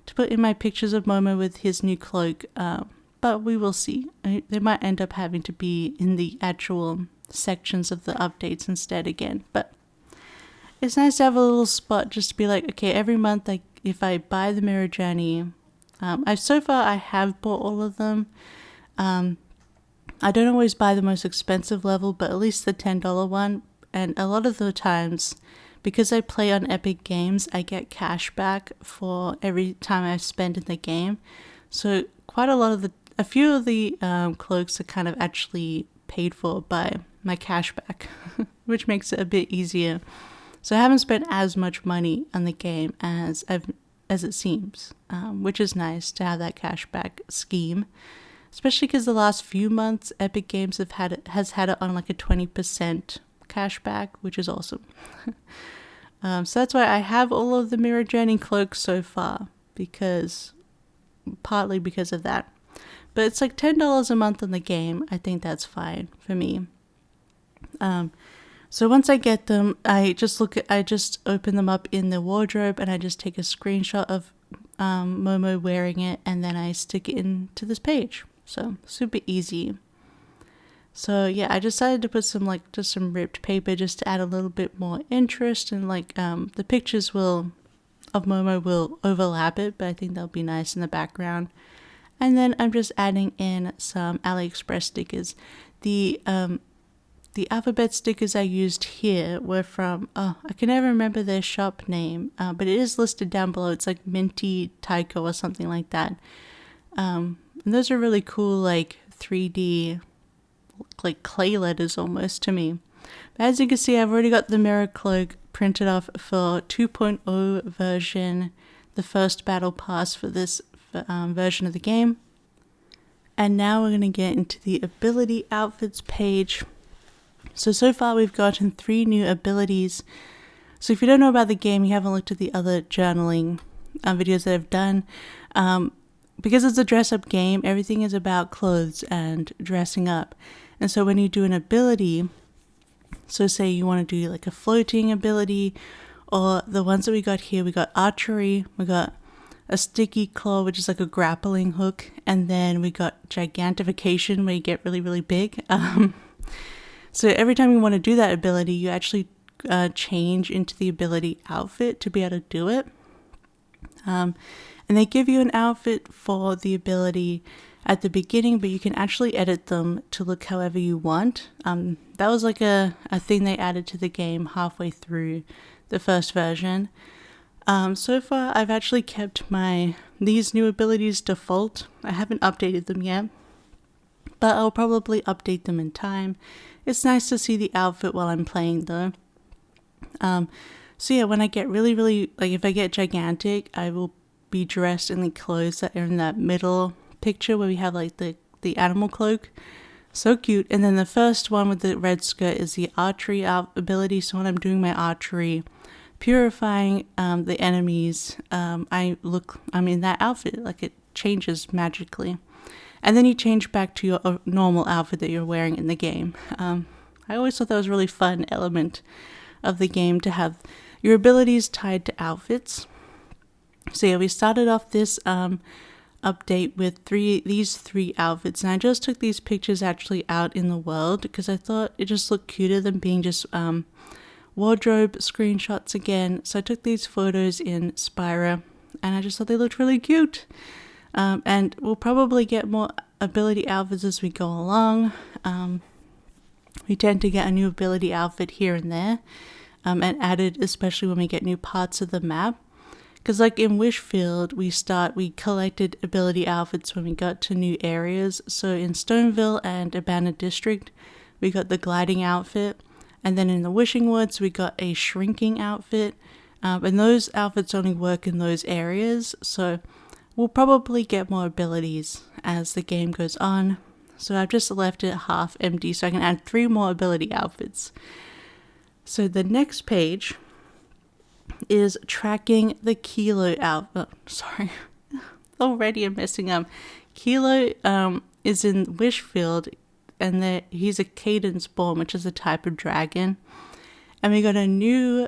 to put in my pictures of Momo with his new cloak. But we will see. They might end up having to be in the actual sections of the updates instead again. But it's nice to have a little spot just to be like, okay, every month, like if I buy the Mirror Journey, so far I have bought all of them. I don't always buy the most expensive level, but at least the $10 one. And a lot of the times, because I play on Epic Games, I get cash back for every time I spend in the game. So a few of the cloaks are kind of actually paid for by my cashback, which makes it a bit easier. So I haven't spent as much money on the game as it seems, which is nice to have that cashback scheme, especially because the last few months Epic Games has had it on like a 20% cashback, which is awesome. So that's why I have all of the Mirror Journey cloaks so far, partly because of that. But it's like $10 a month in the game. I think that's fine for me. So once I get them, I just open them up in the wardrobe and I just take a screenshot of Momo wearing it and then I stick it into this page. So super easy. So yeah, I decided to put some just some ripped paper just to add a little bit more interest, and the pictures of Momo will overlap it, but I think that'll be nice in the background. And then I'm just adding in some AliExpress stickers. The alphabet stickers I used here were from, I can never remember their shop name, but it is listed down below. It's like Mintymentaiko or something like that. And those are really cool, 3D, clay letters almost to me. But as you can see, I've already got the mirror cloak printed off for 2.0 version, the first battle pass for this version of the game. And now we're going to get into the ability outfits page. So far we've gotten 3 new abilities. So if you don't know about the game, you haven't looked at the other journaling videos that I've done. Because it's a dress-up game, everything is about clothes and dressing up. And so when you do an ability, so say you want to do a floating ability, or the ones that we got here, we got archery, we got a sticky claw, which is like a grappling hook, and then we got gigantification, where you get really, really big. So every time you want to do that ability, you actually change into the ability outfit to be able to do it. And they give you an outfit for the ability at the beginning, but you can actually edit them to look however you want. That was like a thing they added to the game halfway through the first version. So far, I've actually kept these new abilities default. I haven't updated them yet, but I'll probably update them in time. It's nice to see the outfit while I'm playing though. So yeah, when I get really, like if I get gigantic, I will be dressed in the clothes that are in that middle picture where we have like the animal cloak. So cute. And then the first one with the red skirt is the archery ability. So when I'm doing my archery, purifying the enemies, I'm in that outfit, like it changes magically. And then you change back to your normal outfit that you're wearing in the game. I always thought that was a really fun element of the game to have your abilities tied to outfits. So yeah, we started off this update with these three outfits, and I just took these pictures actually out in the world because I thought it just looked cuter than being just wardrobe screenshots again. So I took these photos in Spira, and I just thought they looked really cute. And we'll probably get more ability outfits as we go along. We tend to get a new ability outfit here and there, and added especially when we get new parts of the map. Because like in Wishfield, we collected ability outfits when we got to new areas. So in Stoneville and Abandoned District, we got the gliding outfit. And then in the Wishing Woods, we got a shrinking outfit. And those outfits only work in those areas. So we'll probably get more abilities as the game goes on. So I've just left it half empty so I can add 3 more ability outfits. So the next page is tracking the Kilo outfit. Sorry, already I'm messing up. Kilo is in Wishfield, and he's a cadence born, which is a type of dragon. And we got a new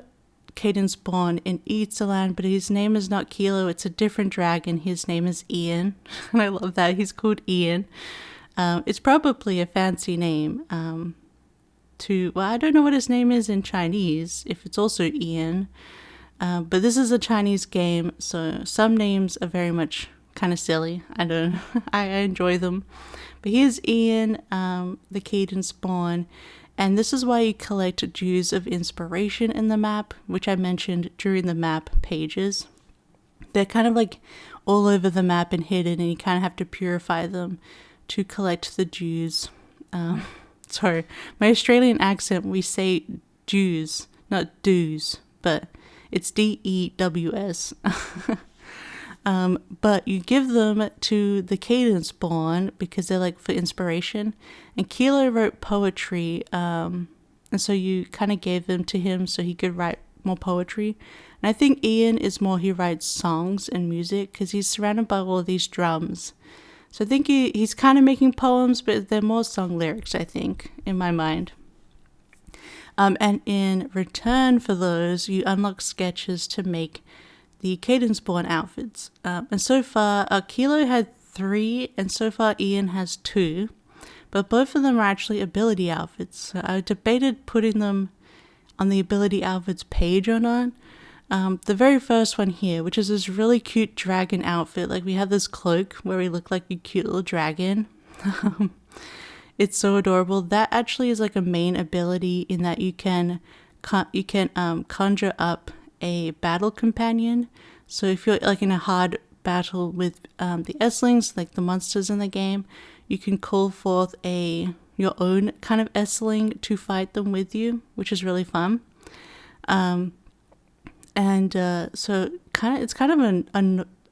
cadence born in Itzaland, but his name is not Kilo, it's a different dragon. His name is Ian. And I love that. He's called Ian. It's probably a fancy name. I don't know what his name is in Chinese, if it's also Ian. But this is a Chinese game, so some names are very much kind of silly. I enjoy them. But here's Ian, the cadence born, and this is why you collect Dews of Inspiration in the map, which I mentioned during the map pages. They're kind of like all over the map and hidden, and you kind of have to purify them to collect the Dews. Sorry, my Australian accent, we say Dews, not Dews, but it's D-E-W-S. But you give them to the cadence born because they're like for inspiration. And Kilo wrote poetry, and so you kind of gave them to him so he could write more poetry. And I think Ian is more, he writes songs and music because he's surrounded by all of these drums. So I think he's kind of making poems, but they're more song lyrics, I think, in my mind. And in return for those, you unlock sketches to make the cadence born outfits. And so far, Kilo had 3, and so far Ian has 2. But both of them are actually ability outfits. So I debated putting them on the ability outfits page or not. The very first one here, which is this really cute dragon outfit. Like we have this cloak where we look like a cute little dragon. It's so adorable. That actually is like a main ability in that you can conjure up a battle companion. So if you're like in a hard battle with the S-lings, like the monsters in the game, you can call forth your own kind of S-ling to fight them with you, which is really fun. So it's kind of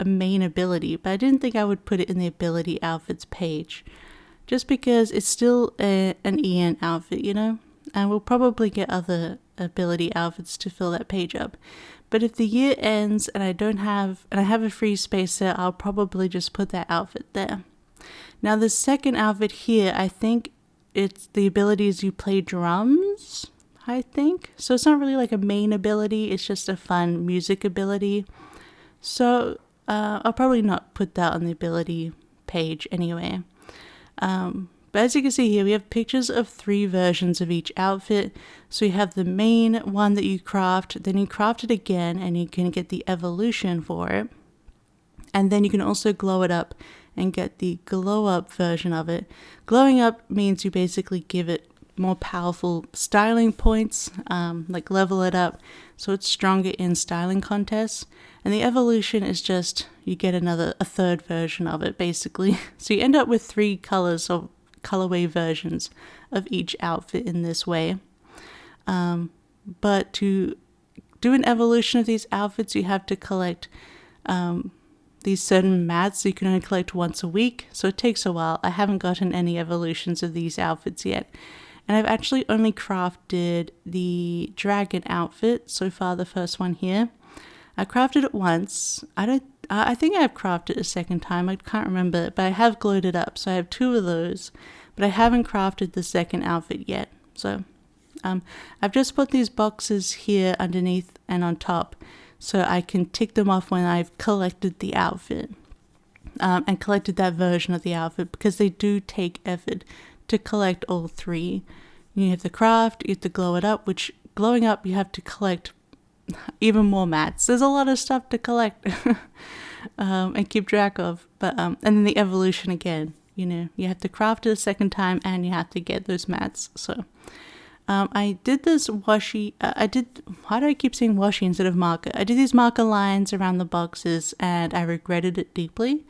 a main ability, but I didn't think I would put it in the ability outfits page, just because it's still an Ian outfit, you know, and we'll probably get other ability outfits to fill that page up. But if the year ends and I have a free space there, I'll probably just put that outfit there. Now the second outfit here, I think it's the abilities you play drums, I think. So it's not really like a main ability, it's just a fun music ability. So I'll probably not put that on the ability page anyway. But But as you can see here, we have pictures of 3 versions of each outfit. So you have the main one that you craft, then you craft it again and you can get the evolution for it. And then you can also glow it up and get the glow up version of it. Glowing up means you basically give it more powerful styling points, like level it up so it's stronger in styling contests. And the evolution is just you get a third version of it basically. So you end up with 3 colors of colorway versions of each outfit in this way. But to do an evolution of these outfits, you have to collect these certain mats you can only collect once a week, so it takes a while. I haven't gotten any evolutions of these outfits yet, and I've actually only crafted the dragon outfit so far, the first one here. I crafted it once. I think I've crafted it a second time, I can't remember, but I have glowed it up, so I have 2 of those, but I haven't crafted the second outfit yet. So I've just put these boxes here underneath and on top, so I can tick them off when I've collected the outfit and collected that version of the outfit, because they do take effort to collect all 3. You have to craft, you have to glow it up, which glowing up you have to collect even more mats. There's a lot of stuff to collect and keep track of. But and then the evolution again, you have to craft it a second time and you have to get those mats. So I did this washi, why do I keep saying washi instead of marker? I did these marker lines around the boxes and I regretted it deeply.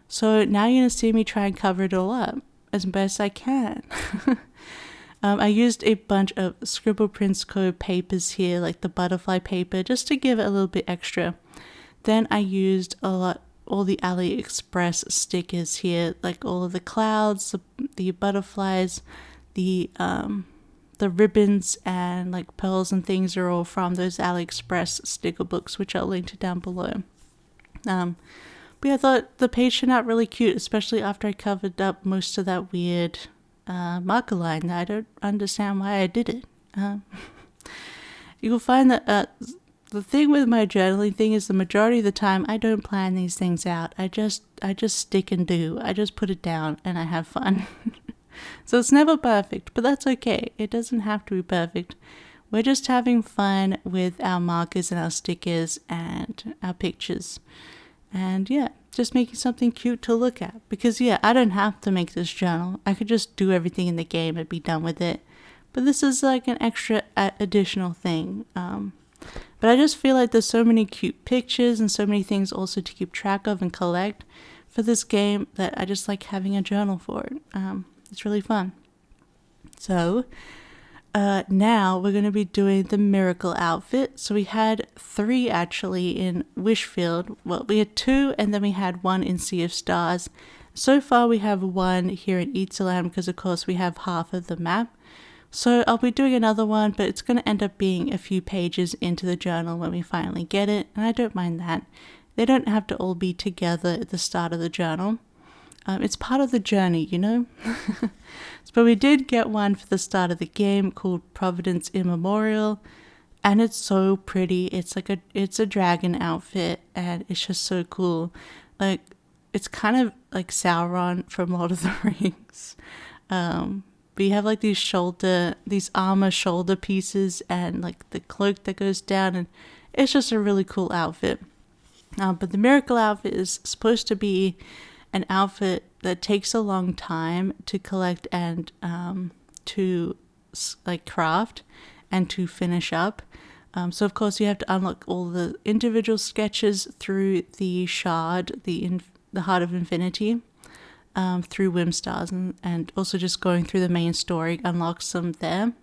So now you're going to see me try and cover it all up as best I can. I used a bunch of Scribble Prints Co papers here, like the butterfly paper, just to give it a little bit extra. Then I used all the AliExpress stickers here, like all of the clouds, the butterflies, the ribbons and like pearls and things are all from those AliExpress sticker books, which I'll link to down below. But yeah, I thought the page turned out really cute, especially after I covered up most of that weird marker line. I don't understand why I did it. You'll find that the thing with my journaling thing is the majority of the time I don't plan these things out. I just stick and do. I just put it down and I have fun. So it's never perfect, but that's okay. It doesn't have to be perfect. We're just having fun with our markers and our stickers and our pictures. And yeah, just making something cute to look at. Because yeah, I don't have to make this journal. I could just do everything in the game and be done with it. But this is like an extra additional thing. But I just feel like there's so many cute pictures and so many things also to keep track of and collect for this game that I just like having a journal for it. It's really fun. So now we're going to be doing the miracle outfit. So we had 3 actually in Wishfield. Well, we had 2 and then we had 1 in Sea of Stars. So far we have 1 here in Itzaland because of course we have half of the map. So I'll be doing another one, but it's going to end up being a few pages into the journal when we finally get it. And I don't mind that. They don't have to all be together at the start of the journal. It's part of the journey, But we did get one for the start of the game called Providence Immemorial, and it's so pretty. It's a dragon outfit, and it's just so cool. Like, it's kind of like Sauron from Lord of the Rings. But you have like these armor shoulder pieces, and like the cloak that goes down, and it's just a really cool outfit. But the miracle outfit is supposed to be an outfit that takes a long time to collect and to like craft and to finish up. So of course you have to unlock all the individual sketches through the shard, the Heart of Infinity, through Wimstars, and also just going through the main story unlocks them there.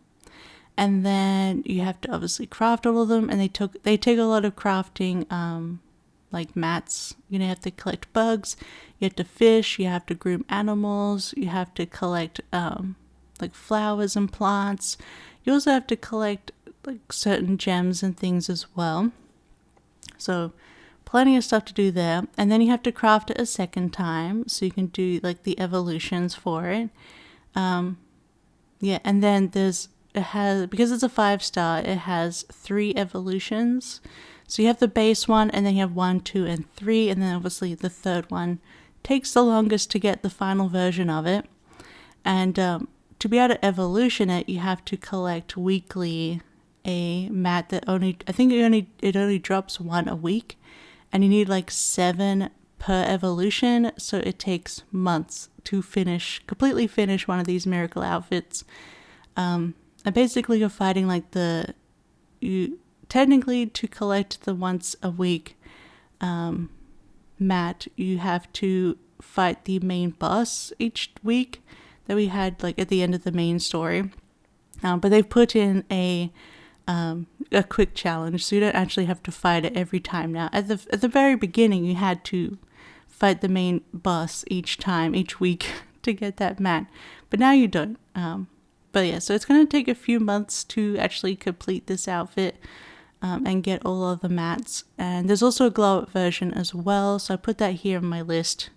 And then you have to obviously craft all of them, and they take a lot of crafting, like mats. You have to collect bugs, you have to fish, you have to groom animals, you have to collect like flowers and plants. You also have to collect like certain gems and things as well. So plenty of stuff to do there. And then you have to craft it a second time so you can do like the evolutions for it. Yeah, and then because it's a 5-star, it has 3 evolutions. So you have the base one, and then you have 1, 2, and 3, and then obviously the third one takes the longest to get the final version of it. And to be able to evolution it, you have to collect weekly a mat that it only drops one a week, and you need like 7 per evolution, so it takes months to completely finish one of these miracle outfits. And basically you're fighting like technically to collect the once a week mat, you have to fight the main boss each week that we had like at the end of the main story. But they've put in a quick challenge, so you don't actually have to fight it every time now. At the very beginning, you had to fight the main boss each week to get that mat, but now you don't. But yeah, so it's going to take a few months to actually complete this outfit and get all of the mats. And there's also a glow up version as well, so I put that here on my list.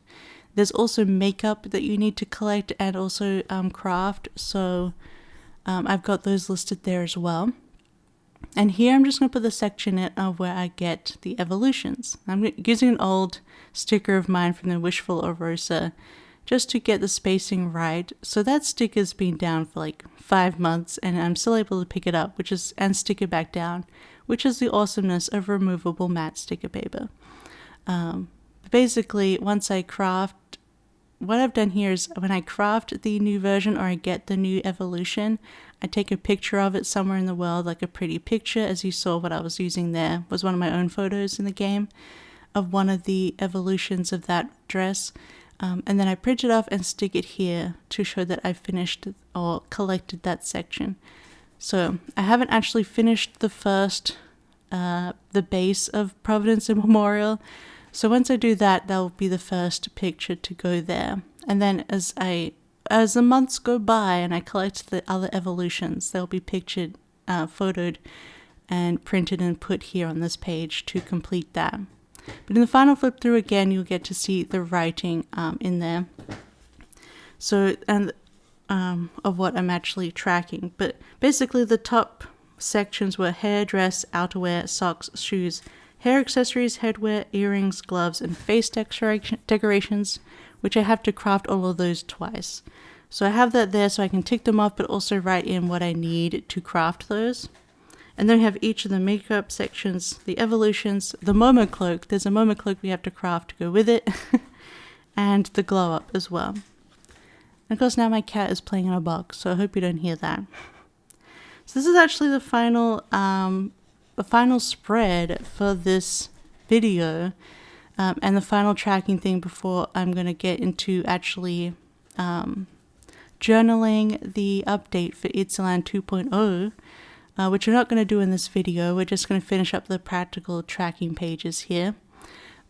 There's also makeup that you need to collect and also craft, so I've got those listed there as well. And here I'm just going to put the section in of where I get the evolutions. I'm using an old sticker of mine from the Wishful Orosa just to get the spacing right. So that sticker's been down for like 5 months and I'm still able to pick it up, and stick it back down, which is the awesomeness of removable matte sticker paper. Basically, once I craft, what I've done here is when I craft the new version or I get the new evolution, I take a picture of it somewhere in the world, like a pretty picture. As you saw, what I was using there was one of my own photos in the game of one of the evolutions of that dress. And then I print it off and stick it here to show that I finished or collected that section. So I haven't actually finished the first, the base of Providence and Memorial. So once I do that, that will be the first picture to go there. And then as the months go by and I collect the other evolutions, they'll be pictured, photoed, and printed and put here on this page to complete that. But in the final flip through again, you'll get to see the writing in there. So, and of what I'm actually tracking. But basically the top sections were hair, dress, outerwear, socks, shoes, hair accessories, headwear, earrings, gloves, and face decorations, which I have to craft all of those twice. So I have that there so I can tick them off, but also write in what I need to craft those. And then we have each of the makeup sections, the evolutions, the Momo cloak. There's a Momo cloak we have to craft to go with it, and the glow up as well. And of course now my cat is playing in a box, so I hope you don't hear that. So this is actually the final spread for this video, and the final tracking thing before I'm going to get into actually journaling the update for Itzaland 2.0, which we're not going to do in this video. We're just going to finish up the practical tracking pages here.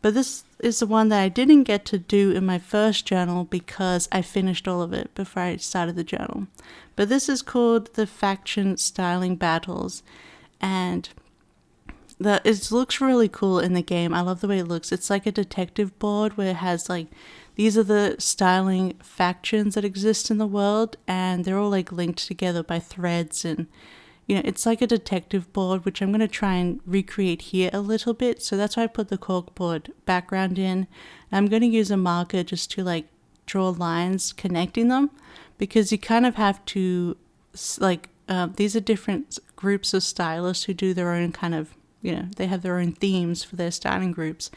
But this is the one that I didn't get to do in my first journal because I finished all of it before I started the journal. But this is called the Faction Styling Battles, and it looks really cool in the game. I love the way it looks. It's like a detective board where it has like, these are the styling factions that exist in the world, and they're all like linked together by threads, and you know, it's like a detective board, which I'm going to try and recreate here a little bit. So that's why I put the corkboard background in. I'm going to use a marker just to like draw lines connecting them, because you kind of have to like, these are different groups of stylists who do their own kind of, you know, they have their own themes for their styling groups.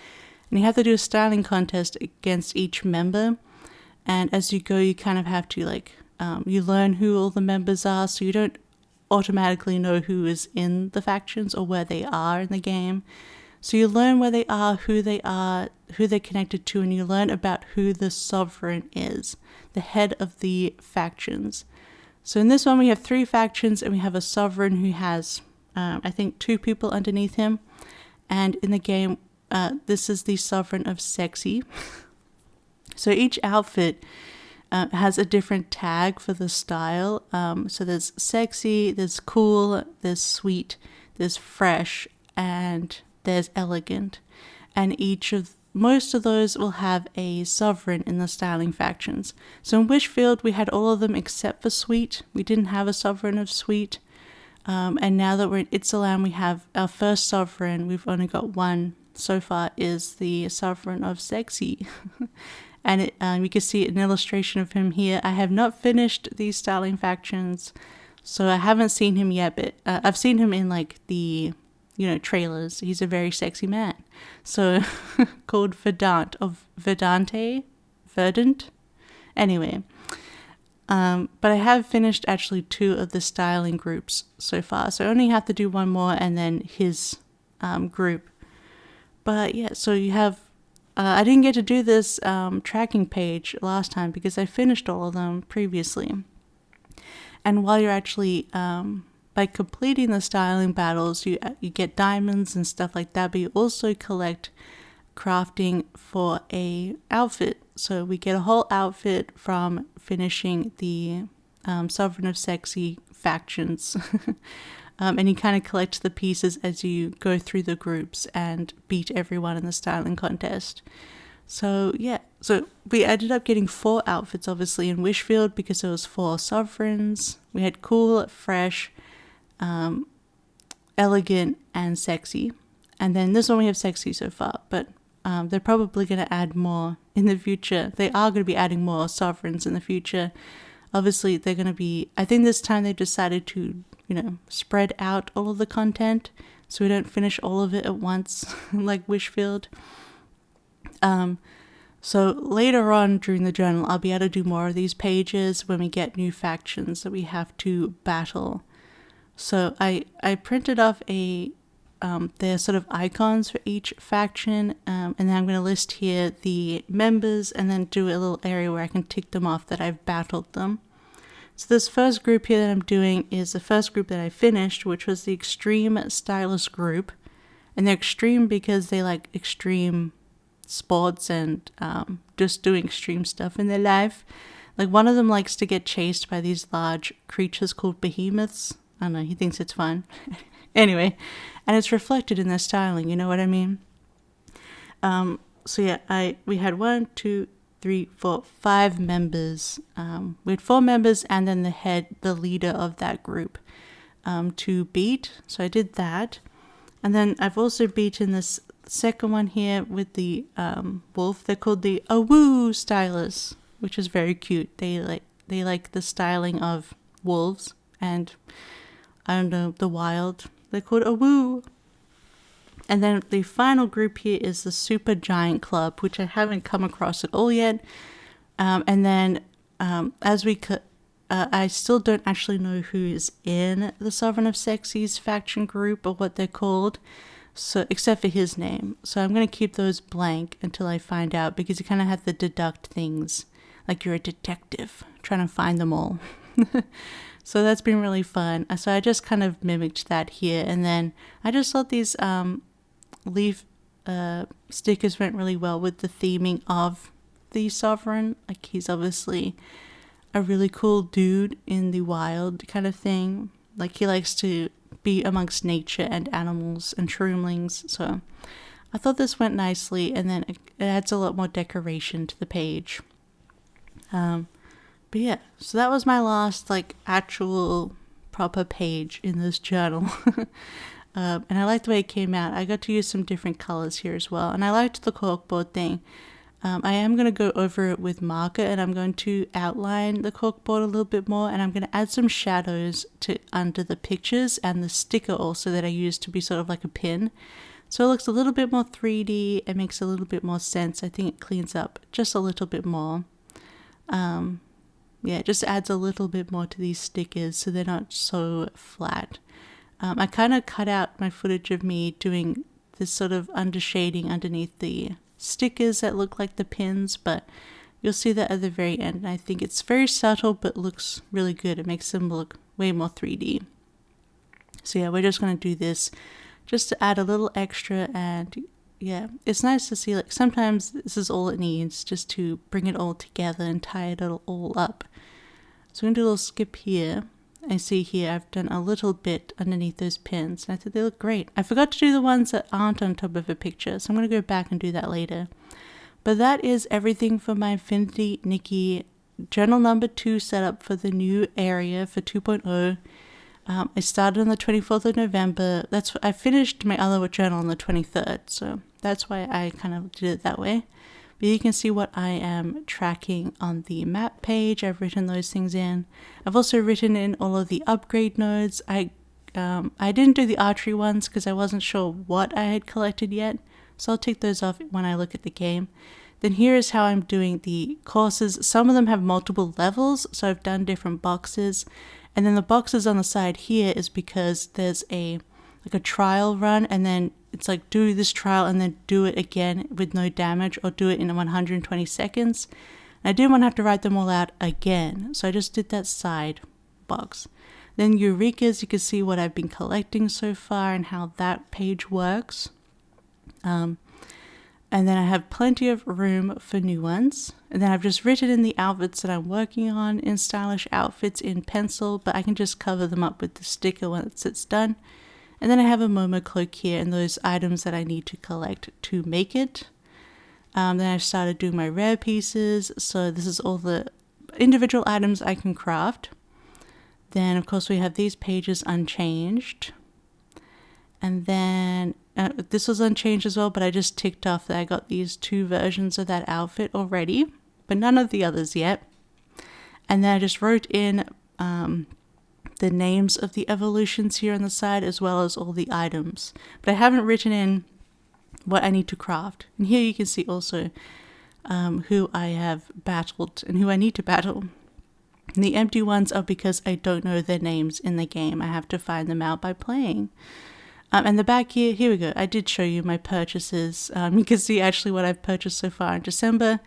And you have to do a styling contest against each member. And as you go, you kind of have to like, you learn who all the members are, so you don't automatically know who is in the factions or where they are in the game. So you learn where they are, who they're connected to, and you learn about who the sovereign is, the head of the factions. So in this one we have 3 factions, and we have a sovereign who has I think 2 people underneath him. And in the game, this is the sovereign of sexy. So each outfit has a different tag for the style. So there's sexy, there's cool, there's sweet, there's fresh, and there's elegant. And most of those will have a sovereign in the styling factions. So in Wishfield, we had all of them except for sweet. We didn't have a sovereign of sweet. And now that we're in Itzaland, we have our first sovereign. We've only got one so far, is the sovereign of sexy. And you can see an illustration of him here. I have not finished these styling factions, so I haven't seen him yet, but I've seen him in like the, trailers. He's a very sexy man. So called Verdant of Verdant. Anyway, but I have finished actually 2 of the styling groups so far. So I only have to do 1 more and then his group. But yeah, so you have, I didn't get to do this tracking page last time because I finished all of them previously. And while you're actually, by completing the styling battles, you get diamonds and stuff like that, but you also collect crafting for a outfit. So we get a whole outfit from finishing the Sovereign of Sexy factions. And you kind of collect the pieces as you go through the groups and beat everyone in the styling contest. So yeah, so we ended up getting 4 outfits obviously in Wishfield because it was 4 sovereigns. We had cool, fresh, elegant, and sexy. And then this one we have sexy so far, but they're probably going to add more in the future. They are going to be adding more sovereigns in the future. Obviously, they're going to be, I think this time they decided to, spread out all of the content so we don't finish all of it at once like Wishfield. So later on during the journal, I'll be able to do more of these pages when we get new factions that we have to battle. So I printed off their sort of icons for each faction, and then I'm going to list here the members and then do a little area where I can tick them off that I've battled them. So this first group here that I'm doing is the first group that I finished, which was the Extreme Stylist group. And they're extreme because they like extreme sports and just doing extreme stuff in their life. Like one of them likes to get chased by these large creatures called behemoths. I don't know, he thinks it's fun. Anyway, and it's reflected in their styling, you know what I mean? So yeah, we had 1, 2, 3, 4, 5 members. We had 4 members and then the leader of that group to beat. So I did that. And then I've also beaten this second one here with the wolf. They're called the Awoo Stylists, which is very cute. They like the styling of wolves and I don't know, the wild. They're called Awoo. And then the final group here is the Super Giant Club, which I haven't come across at all yet. And then I still don't actually know who is in the Sovereign of Sexy's faction group or what they're called, so except for his name. So I'm going to keep those blank until I find out, because you kind of have to deduct things like you're a detective trying to find them all. So that's been really fun. So I just kind of mimicked that here. And then I just thought these leaf stickers went really well with the theming of the Sovereign. Like he's obviously a really cool dude in the wild kind of thing. Like he likes to be amongst nature and animals and shroomlings. So I thought this went nicely, and then it adds a lot more decoration to the page. But yeah, so that was my last like actual proper page in this journal. And I liked the way it came out. I got to use some different colors here as well, and I liked the corkboard thing. I am going to go over it with marker, and I'm going to outline the corkboard a little bit more, and I'm going to add some shadows to under the pictures and the sticker also that I used to be sort of like a pin. So it looks a little bit more 3D. It makes a little bit more sense. I think it cleans up just a little bit more. Yeah, it just adds a little bit more to these stickers so they're not so flat. I kind of cut out my footage of me doing this sort of undershading underneath the stickers that look like the pins, but you'll see that at the very end. And I think it's very subtle but looks really good. It makes them look way more 3D. So yeah, we're just going to do this just to add a little extra, and yeah, it's nice to see like sometimes this is all it needs just to bring it all together and tie it all up. So I'm going to do a little skip here. I see here I've done a little bit underneath those pins, and I think they look great. I forgot to do the ones that aren't on top of a picture, so I'm going to go back and do that later. But that is everything for my Infinity Nikki journal number 2 setup for the new area for 2.0. I started on the 24th of November. I finished my other journal on the 23rd, so that's why I kind of did it that way. But you can see what I am tracking on the map page. I've written those things in. I've also written in all of the upgrade nodes. I didn't do the archery ones because I wasn't sure what I had collected yet, so I'll take those off when I look at the game. Then here is how I'm doing the courses. Some of them have multiple levels, so I've done different boxes. And then the boxes on the side here is because there's a trial run, and then it's like do this trial and then do it again with no damage, or do it in 120 seconds. And I didn't want to have to write them all out again, so I just did that side box. Then Eureka's, you can see what I've been collecting so far and how that page works. And then I have plenty of room for new ones. And then I've just written in the outfits that I'm working on in stylish outfits in pencil, but I can just cover them up with the sticker once it's done. And then I have a Momo cloak here and those items that I need to collect to make it. Then I started doing my rare pieces. So this is all the individual items I can craft. Then of course we have these pages unchanged. And then this was unchanged as well, but I just ticked off that I got these 2 versions of that outfit already, but none of the others yet. And then I just wrote in the names of the evolutions here on the side, as well as all the items. But I haven't written in what I need to craft. And here you can see also who I have battled and who I need to battle. And the empty ones are because I don't know their names in the game. I have to find them out by playing. And the back here we go. I did show you my purchases. You can see actually what I've purchased so far in December.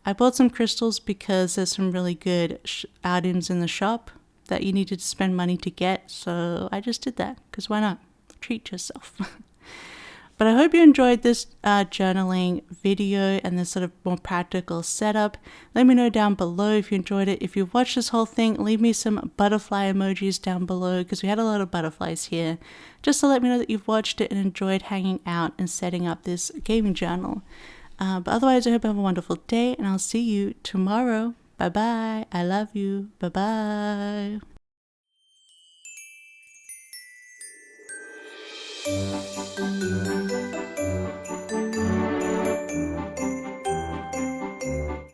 I bought some crystals because there's some really good items in the shop that you needed to spend money to get. So I just did that because why not? Treat yourself. But I hope you enjoyed this journaling video and this sort of more practical setup. Let me know down below if you enjoyed it. If you've watched this whole thing, leave me some butterfly emojis down below because we had a lot of butterflies here. Just to let me know that you've watched it and enjoyed hanging out and setting up this gaming journal. But otherwise, I hope you have a wonderful day and I'll see you tomorrow. Bye-bye. I love you. Bye-bye.